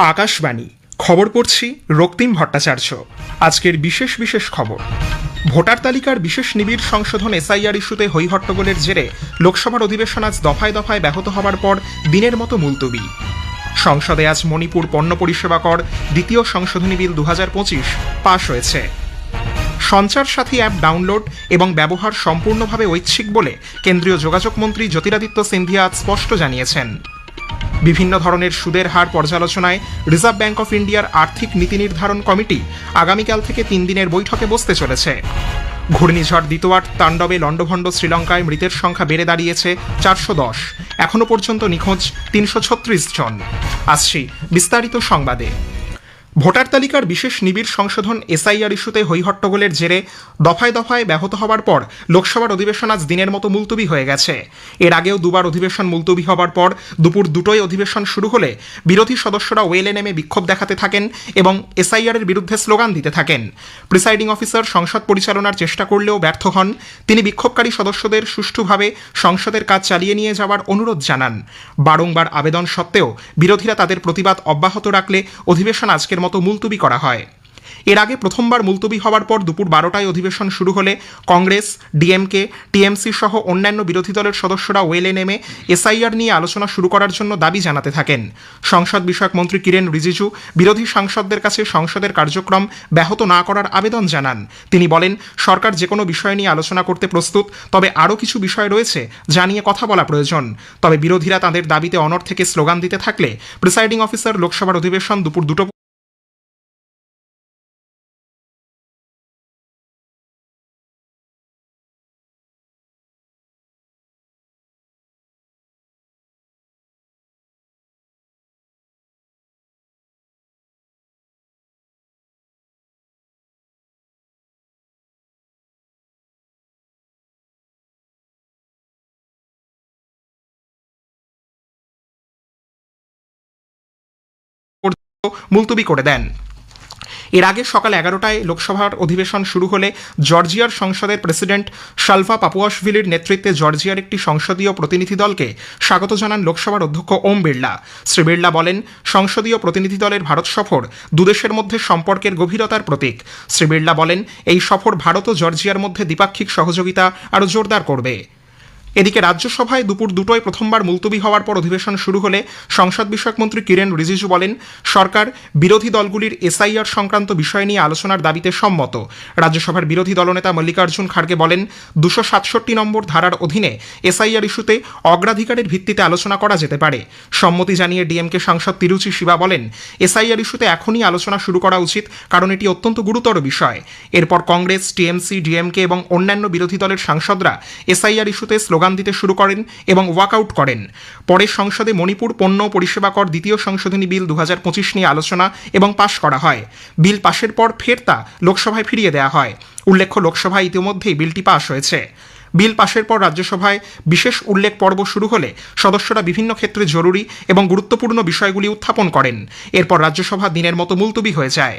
আকাশবাণী খবর পড়ছি রক্তিম ভট্টাচার্য। আজকের বিশেষ খবর, ভোটার তালিকার বিশেষ নিবিড় সংশোধন এসআইআর ইস্যুতে হইহট্টগোলের জেরে লোকসভার অধিবেশন আজ দফায় দফায় ব্যাহত হবার পর দিনের মতো মুলতবি। সংসদে আজ মণিপুর পণ্য পরিষেবা কর দ্বিতীয় সংশোধনী বিল 2025 পাশ হয়েছে। সঞ্চার সাথী অ্যাপ ডাউনলোড এবং ব্যবহার সম্পূর্ণভাবে ঐচ্ছিক বলে কেন্দ্রীয় যোগাযোগ মন্ত্রী জ্যোতিরাদিত্য সিন্ধিয়া আজ স্পষ্ট জানিয়েছেন। বিভিন্ন ধরনের সুদের হার পর্যালোচনায় রিজার্ভ ব্যাংক অফ ইন্ডিয়ার আর্থিক নীতি নির্ধারণ কমিটি আগামীকাল থেকে 3 দিনের বৈঠকে বসতে চলেছে। ঘূর্ণিঝড় দিতোয়ার তাণ্ডবে লণ্ডভণ্ড শ্রীলঙ্কায় মৃতের সংখ্যা বেড়ে দাঁড়িয়েছে 410। এখনো পর্যন্ত নিখোঁজ 336 জন। আসছি বিস্তারিত সংবাদে। ভোটার তালিকার বিশেষ নিবিড় সংশোধন এসআইআর ইস্যুতে হইহট্টগোলের জেরে দফায় দফায় ব্যাহত হবার পর লোকসভার অধিবেশন আজ দিনের মতো মুলতবি হয়ে গেছে। এর আগেও দুবার অধিবেশন মুলতবি হবার পর দুপুর 2টোয় অধিবেশন শুরু হলে বিরোধী সদস্যরা ওয়েলে নেমে বিক্ষোভ দেখাতে থাকেন এবং এসআইআরের বিরুদ্ধে স্লোগান দিতে থাকেন। প্রিসাইডিং অফিসার সংসদ পরিচালনার চেষ্টা করলেও ব্যর্থ হন। তিনি বিক্ষোভকারী সদস্যদের সুষ্ঠুভাবে সংসদের কাজ চালিয়ে নিয়ে যাওয়ার অনুরোধ জানান। বারংবার আবেদন সত্ত্বেও বিরোধীরা তাদের প্রতিবাদ অব্যাহত রাখলে অধিবেশন আজকের মতো মুলতবি করা হয়। এর আগে প্রথমবার মুলতবি হওয়ার পর দুপুর 12টায় অধিবেশন শুরু হলে কংগ্রেস, ডিএমকে, টিএমসি সহ অন্যান্য বিরোধী দলের সদস্যরা ওয়েলে নেমে এসআইআর নিয়ে আলোচনা শুরু করার জন্য দাবি জানাতে থাকেন। সংসদ বিষয়ক মন্ত্রী কিরেন রিজিজু বিরোধী সাংসদদের কাছে সংসদের কার্যক্রম ব্যাহত না করার আবেদন জানান। তিনি বলেন, সরকার যে কোনো বিষয় নিয়ে আলোচনা করতে প্রস্তুত, তবে আরও কিছু বিষয় রয়েছে যা নিয়ে কথা বলা প্রয়োজন। তবে বিরোধীরা তাদের দাবিতে অনড় থেকে স্লোগান দিতে থাকলে প্রিসাইডিং অফিসার লোকসভার অধিবেশন দুপুর 2টো মুলতবি করে দেন। এর আগে সকাল 11টায় লোকসভার অধিবেশন শুরু হলে জর্জিয়ার সংসদের প্রেসিডেন্ট শালভা পাপুয়াশভিলির নেতৃত্বে জর্জিয়ার একটি সংসদীয় প্রতিনিধি দলকে স্বাগত জানান লোকসভার অধ্যক্ষ ওম বিড়লা। শ্রী বিড়লা বলেন, সংসদীয় প্রতিনিধি দলের ভারত সফর দুদেশের মধ্যে সম্পর্কের গভীরতার প্রতীক। শ্রী বিড়লা বলেন, এই সফর ভারত ও জর্জিয়ার মধ্যে দ্বিপাক্ষিক সহযোগিতা আরও জোরদার করবে। এদিকে রাজ্যসভায় দুপুর 2টোয় প্রথমবার মুলতবি হওয়ার পর অধিবেশন শুরু হলে সংসদ বিষয়ক মন্ত্রী কিরেন রিজিজু বলেন, সরকার বিরোধী দলগুলির এসআইআর সংক্রান্ত বিষয় নিয়ে আলোচনার দাবিতে সম্মত। রাজ্যসভার বিরোধী দলনেতা মল্লিকার্জুন খাড়গে বলেন, 267 নম্বর ধারার অধীনে এসআইআর ইস্যুতে অগ্রাধিকারের ভিত্তিতে আলোচনা করা যেতে পারে। সম্মতি জানিয়ে ডিএমকে সাংসদ তিরুচি শিবা বলেন, এসআইআর ইস্যুতে এখনই আলোচনা শুরু করা উচিত, কারণ এটি অত্যন্ত গুরুতর বিষয়। এরপর কংগ্রেস, টিএমসি, ডিএমকে এবং অন্যান্য বিরোধী দলের সাংসদরা এসআইআর ইস্যুতে স্লোগান দিতে শুরু করেন এবং ওয়াকআউট করেন। পরে সংসদে মণিপুর পণ্য পরিষেবা কর দ্বিতীয় সংশোধনী বিল 2025 নিয়ে আলোচনা এবং পাশ করা হয়। বিল পাশের পর ফের তা লোকসভায় ফিরিয়ে দেওয়া হয়। উল্লেখ্য, লোকসভায় ইতিমধ্যেই বিলটি পাশ হয়েছে। বিল পাশের পর রাজ্যসভায় বিশেষ উল্লেখ পর্ব শুরু হলে সদস্যরা বিভিন্ন ক্ষেত্রে জরুরি এবং গুরুত্বপূর্ণ বিষয়গুলি উত্থাপন করেন। এরপর রাজ্যসভা দিনের মতো মুলতবি হয়ে যায়।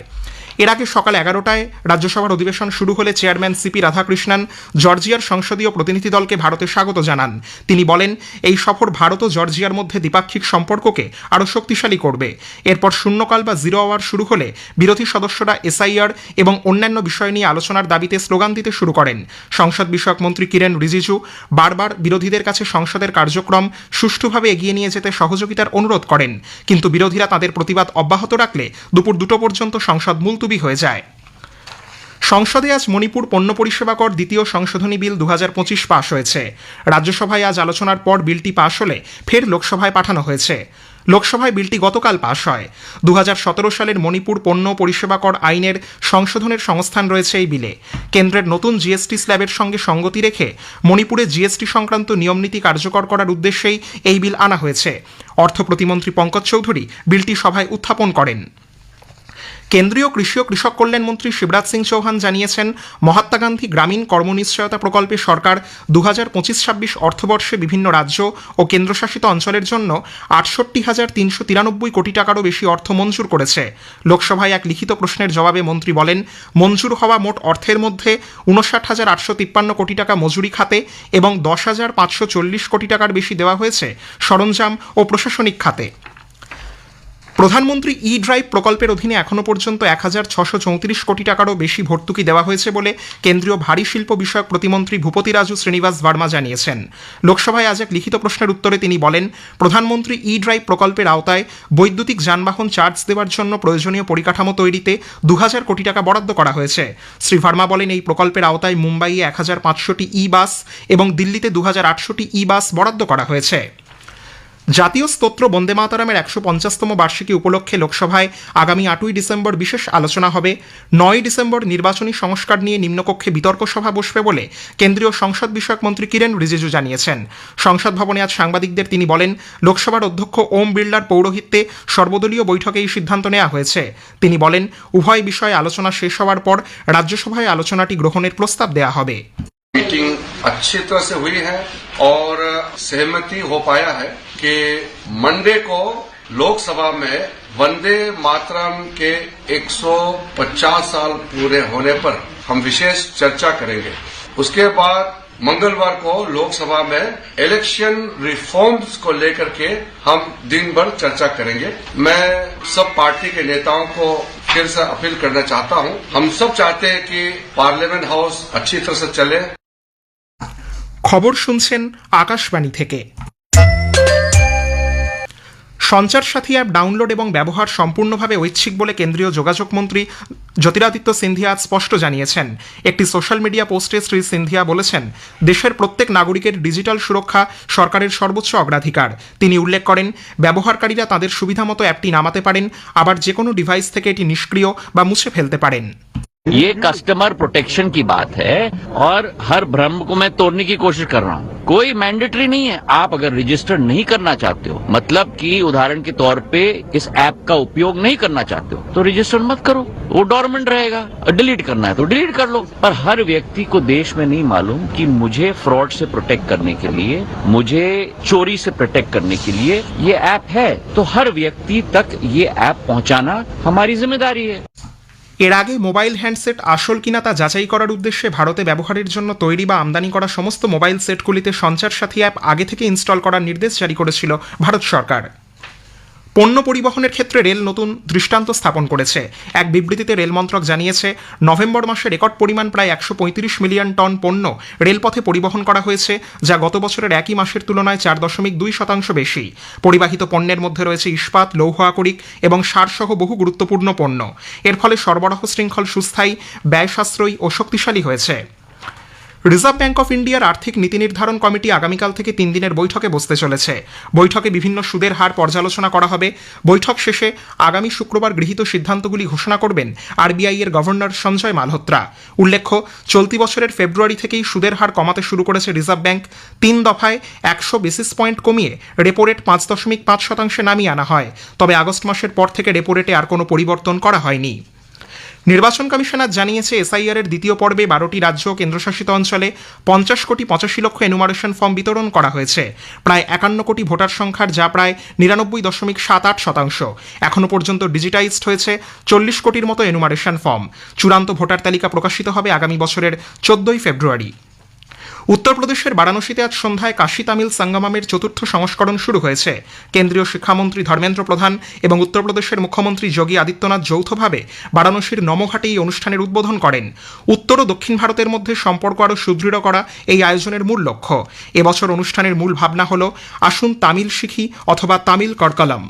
এর আগে সকাল 11টায় রাজ্যসভার অধিবেশন শুরু হলে চেয়ারম্যান সিপি রাধাকৃষ্ণন জর্জিয়ার সংসদীয় প্রতিনিধি দলকে ভারতে স্বাগত জানান। তিনি বলেন, এই সফর ভারত ও জর্জিয়ার মধ্যে দ্বিপাক্ষিক সম্পর্ককে আরও শক্তিশালী করবে। এরপর শূন্যকাল বা জিরো আওয়ার শুরু হলে বিরোধী সদস্যরা এসআইআর এবং অন্যান্য বিষয় নিয়ে আলোচনার দাবিতে স্লোগান দিতে শুরু করেন। সংসদ বিষয়ক মন্ত্রী কিরেন রিজিজু বারবার বিরোধীদের কাছে সংসদের কার্যক্রম সুষ্ঠুভাবে এগিয়ে নিয়ে যেতে সহযোগিতার অনুরোধ করেন, কিন্তু বিরোধীরা তাদের প্রতিবাদ অব্যাহত রাখলে দুপুর 2টো পর্যন্ত সংসদ মুলতবি হয়ে যায়। সংসদে আজ মণিপুর পণ্য পরিষেবা কর দ্বিতীয় সংশোধনী বিল 2025 পাশ হয়েছে। রাজ্যসভায় আজ আলোচনার পর বিলটি পাশ হলে ফের লোকসভায় পাঠানো হয়েছে। লোকসভায় বিলটি গতকাল পাশ হয়। 2017 সালের মণিপুর পণ্য পরিষেবা কর আইনের সংশোধনের সংস্থান রয়েছে এই বিলে। কেন্দ্রের নতুন জিএসটি স্ল্যাবের সঙ্গে সঙ্গতি রেখে মণিপুরে জিএসটি সংক্রান্ত নিয়মনীতি কার্যকর করার উদ্দেশ্যেই এই বিল আনা হয়েছে। অর্থ প্রতিমন্ত্রী পঙ্কজ চৌধুরী বিলটি সভায় উত্থাপন করেন। কেন্দ্রীয় কৃষি ও কৃষক কল্যাণ মন্ত্রী শিবরাজ সিং চৌহান জানিয়েছেন, মহাত্মা গান্ধী গ্রামীণ কর্মনিশ্চয়তা প্রকল্পে সরকার 2025-26 অর্থবর্ষে বিভিন্ন রাজ্য ও কেন্দ্রশাসিত অঞ্চলের জন্য 68,393 কোটি টাকারও বেশি অর্থ মঞ্জুর করেছে। লোকসভায় এক লিখিত প্রশ্নের জবাবে মন্ত্রী বলেন, মঞ্জুর হওয়া মোট অর্থের মধ্যে 59,853 কোটি টাকা মজুরি খাতে এবং 10,540 কোটি টাকার বেশি দেওয়া হয়েছে সরঞ্জাম ও প্রশাসনিক খাতে। প্রধানমন্ত্রী ই ড্রাইভ প্রকল্পের অধীনে এখনও পর্যন্ত ১,৬৩৪ কোটি টাকারও বেশি ভর্তুকি দেওয়া হয়েছে বলে কেন্দ্রীয় ভারী শিল্প বিষয়ক প্রতিমন্ত্রী ভূপতিরাজু শ্রীনিবাস ভার্মা জানিয়েছেন। লোকসভায় আজ এক লিখিত প্রশ্নের উত্তরে তিনি বলেন, প্রধানমন্ত্রী ই ড্রাইভ প্রকল্পের আওতায় বৈদ্যুতিক যানবাহন চার্জ দেওয়ার জন্য প্রয়োজনীয় পরিকাঠামো তৈরিতে ২,০০০ কোটি টাকা বরাদ্দ করা হয়েছে। শ্রী ভার্মা বলেন, এই প্রকল্পের আওতায় মুম্বাইয়ে ১,৫০০টি ই বাস এবং দিল্লিতে ২,৮০০টি ই বাস বরাদ্দ করা হয়েছে। জাতীয় স্তোত্র বন্দে মাতরমের ১৫০তম বার্ষিকী উপলক্ষে লোকসভায় আগামী ৮ই ডিসেম্বর বিশেষ আলোচনা হবে। ৯ই ডিসেম্বর নির্বাচনী সংস্কার নিয়ে নিম্নকক্ষে বিতর্ক সভা বসবে বলে কেন্দ্রীয় সংসদ বিষয়ক মন্ত্রী কিরেন রিজিজু জানিয়েছেন। সংসদ ভবনে আজ সাংবাদিকদের তিনি বলেন, লোকসভার অধ্যক্ষ ওম বিড়লার পৌরোহিত্যে সর্বদলীয় বৈঠকে এই সিদ্ধান্ত নেওয়া হয়েছে। তিনি বলেন, উভয় বিষয়ে আলোচনা শেষ হওয়ার পর রাজ্যসভায় আলোচনাটি গ্রহণের প্রস্তাব দেওয়া হবে। मीटिंग अच्छी तरह से हुई है और सहमति हो पाया है कि मंडे को लोकसभा में वंदे मातरम के 150 साल पूरे होने पर हम विशेष चर्चा करेंगे। उसके बाद मंगलवार को लोकसभा में इलेक्शन रिफॉर्म्स को लेकर के हम दिन भर चर्चा करेंगे। मैं सब पार्टी के नेताओं को फिर से अपील करना चाहता हूं, हम सब चाहते हैं कि पार्लियामेंट हाउस अच्छी तरह से चले। খবর শুনছেন আকাশবাণী থেকে। সঞ্চার সাথী অ্যাপ ডাউনলোড এবং ব্যবহার সম্পূর্ণভাবে ঐচ্ছিক বলে কেন্দ্রীয় যোগাযোগ মন্ত্রী জ্যোতিরাদিত্য সিন্ধিয়া আজ স্পষ্ট জানিয়েছেন। একটি সোশ্যাল মিডিয়া পোস্টে শ্রী সিন্ধিয়া বলেছেন, দেশের প্রত্যেক নাগরিকের ডিজিটাল সুরক্ষা সরকারের সর্বোচ্চ অগ্রাধিকার। তিনি উল্লেখ করেন, ব্যবহারকারীরা তাদের সুবিধামতো অ্যাপটি নামাতে পারেন, আবার যে কোনো ডিভাইস থেকে এটি নিষ্ক্রিয় বা মুছে ফেলতে পারেন। ये कस्टमर प्रोटेक्शन की बात है और हर भ्रम को मैं तोड़ने की कोशिश कर रहा हूँ। कोई मैंडेटरी नहीं है। आप अगर रजिस्टर नहीं करना चाहते हो, मतलब कि उदाहरण के तौर पे इस ऐप का उपयोग नहीं करना चाहते हो, तो रजिस्टर मत करो, वो डोरमेंट रहेगा। डिलीट करना है तो डिलीट कर लो। पर हर व्यक्ति को देश में नहीं मालूम कि मुझे फ्रॉड से प्रोटेक्ट करने के लिए, मुझे चोरी से प्रोटेक्ट करने के लिए ये ऐप है। तो हर व्यक्ति तक ये ऐप पहुँचाना हमारी जिम्मेदारी है। এর আগে মোবাইল হ্যান্ডসেট আসল কিনা তা যাচাই করার উদ্দেশ্যে ভারতে ব্যবহারের জন্য তৈরি বা আমদানি করা সমস্ত মোবাইল সেটগুলিতে সঞ্চার সাথী অ্যাপ আগে থেকে ইনস্টল করার নির্দেশ জারি করেছিল ভারত সরকার। পণ্য পরিবহনের ক্ষেত্রে রেল নতুন দৃষ্টান্ত স্থাপন করেছে। এক বিবৃতিতে রেল মন্ত্রক জানিয়েছে, নভেম্বর মাসে রেকর্ড পরিমাণ প্রায় ১৩৫ মিলিয়ন টন পণ্য রেলপথে পরিবহন করা হয়েছে, যা গত বছরের একই মাসের তুলনায় ৪.২% বেশি। পরিবাহিত পণ্যের মধ্যে রয়েছে ইস্পাত, লৌহ আকরিক এবং সারসহ বহু গুরুত্বপূর্ণ পণ্য। এর ফলে সরবরাহ শৃঙ্খল সুস্থায়ী, ব্যয় সাশ্রয়ী ও শক্তিশালী হয়েছে। রিজার্ভ ব্যাঙ্ক অফ ইন্ডিয়ার আর্থিক নীতি নির্ধারণ কমিটি আগামীকাল থেকে ৩ দিনের বৈঠকে বসতে চলেছে। বৈঠকে বিভিন্ন সুদের হার পর্যালোচনা করা হবে। বৈঠক শেষে আগামী শুক্রবার গৃহীত সিদ্ধান্তগুলি ঘোষণা করবেন আরবিআই এর গভর্নর সঞ্জয় মালহোত্রা। উল্লেখ্য, চলতি বছরের ফেব্রুয়ারি থেকেই সুদের হার কমাতে শুরু করেছে রিজার্ভ ব্যাঙ্ক। ৩ দফায় ১০০ বেসিস পয়েন্ট কমিয়ে রেপো রেট ৫.৫% নামিয়ে আনা হয়। তবে আগস্ট মাসের পর থেকে রেপো রেটে আর কোনো পরিবর্তন করা হয়নি। নির্বাচন কমিশন আজ জানিয়েছে, এসআইআর এর দ্বিতীয় পর্বে ১২টি রাজ্য ও কেন্দ্রশাসিত অঞ্চলে ৫০,৮৫,০০,০০০ এনুমারেশন ফর্ম বিতরণ করা হয়েছে। প্রায় ৫১ কোটি ভোটার সংখ্যার, যা প্রায় ৯৯.৭৮%। এখনও পর্যন্ত ডিজিটাইজড হয়েছে ৪০ কোটির মতো এনুমারেশন ফর্ম। চূড়ান্ত ভোটার তালিকা প্রকাশিত হবে আগামী বছরের ১৪ই ফেব্রুয়ারি। উত্তরপ্রদেশের বারাণসীতে আজ সন্ধ্যায় কাশী তামিল সঙ্গমমের ৪র্থ সংস্করণ শুরু হয়েছে। কেন্দ্রীয় শিক্ষামন্ত্রী ধর্মেন্দ্র প্রধান এবং উত্তরপ্রদেশের মুখ্যমন্ত্রী যোগী আদিত্যনাথ যৌথভাবে বারাণসীর নমঘাটে এই অনুষ্ঠানের উদ্বোধন করেন। উত্তর ও দক্ষিণ ভারতের মধ্যে সম্পর্ক আরও সুদৃঢ় করা এই আয়োজনের মূল লক্ষ্য। এবছর অনুষ্ঠানের মূল ভাবনা হল, আসুন তামিল শিখি অথবা তামিল করকলম।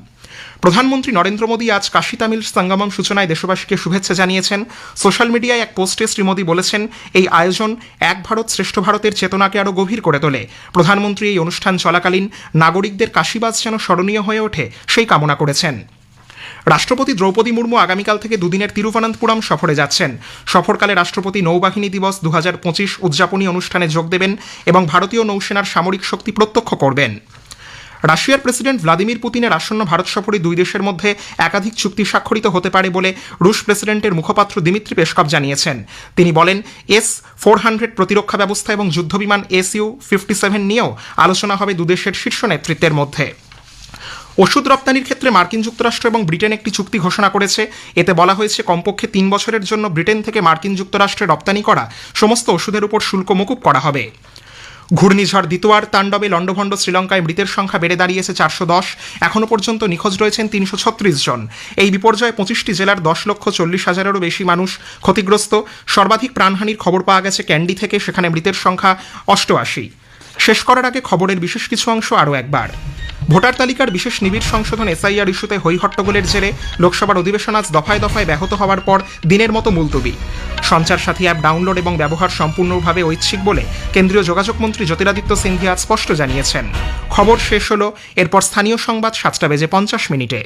প্রধানমন্ত্রী নরেন্দ্র মোদী আজ কাশী তামিল সঙ্গমম সূচনায় দেশবাসীকে শুভেচ্ছা জানিয়েছেন। সোশ্যাল মিডিয়ায় এক পোস্টে শ্রী মোদী বলেছেন, এই আয়োজন এক ভারত শ্রেষ্ঠ ভারতের চেতনাকে আরও গভীর করে তোলে। প্রধানমন্ত্রী এই অনুষ্ঠান চলাকালীন নাগরিকদের কাশীবাস যেন স্মরণীয় হয়ে ওঠে সেই কামনা করেছেন। রাষ্ট্রপতি দ্রৌপদী মুর্মু আগামীকাল থেকে দুদিনের তিরুবনন্তপুরম সফরে যাচ্ছেন। সফরকালে রাষ্ট্রপতি নৌবাহিনী দিবস ২০২৫ উদযাপনী অনুষ্ঠানে যোগ দেবেন এবং ভারতীয় নৌসেনার সামরিক শক্তি প্রত্যক্ষ করবেন। রাশিয়ার প্রেসিডেন্ট ভ্লাদিমির পুতিনের আসন্ন ভারত সফরে দুই দেশের মধ্যে একাধিক চুক্তি স্বাক্ষরিত হতে পারে বলে রুশ প্রেসিডেন্টের মুখপাত্র দিমিত্রি পেসকভ জানিয়েছেন। তিনি বলেন, S-400 প্রতিরক্ষা ব্যবস্থা এবং যুদ্ধবিমান Su-57 নিয়েও আলোচনা হবে দুদেশের শীর্ষ নেতৃত্বের মধ্যে। ওষুধ রপ্তানির ক্ষেত্রে মার্কিন যুক্তরাষ্ট্র এবং ব্রিটেন একটি চুক্তি ঘোষণা করেছে। এতে বলা হয়েছে, কমপক্ষে ৩ বছরের জন্য ব্রিটেন থেকে মার্কিন যুক্তরাষ্ট্রে রপ্তানি করা সমস্ত ওষুধের উপর শুল্ক মকুব করা হবে। ঘূর্ণিঝড় দিতোয়ার তাণ্ডবে লণ্ডভণ্ড শ্রীলঙ্কায় মৃতের সংখ্যা বেড়ে দাঁড়িয়েছে 410। এখনও পর্যন্ত নিখোঁজ রয়েছেন 336 জন। এই বিপর্যয়ে 25টি জেলার 10,40,000-এরও বেশি মানুষ ক্ষতিগ্রস্ত। সর্বাধিক প্রাণহানির খবর পাওয়া গেছে ক্যান্ডি থেকে, সেখানে মৃতের সংখ্যা 88। শেষ করার আগে খবরের বিশেষ কিছু অংশ আরও একবার। ভোটার তালিকার বিশেষ নিবিড় সংশোধন এসআইআর ইস্যুতে হইহট্টগোলের জেরে লোকসভার অধিবেশন আজ দফায় দফায় ব্যাহত হওয়ার পর দিনের মতো মুলতবি। সঞ্চার সাথী অ্যাপ ডাউনলোড এবং ব্যবহার সম্পূর্ণভাবে ঐচ্ছিক বলে কেন্দ্রীয় যোগাযোগ মন্ত্রী জ্যোতিরাদিত্য সিন্ধিয়া স্পষ্ট জানিয়েছেন। খবর শেষ হলো, এরপর স্থানীয় সংবাদ 7:50 মিনিটে।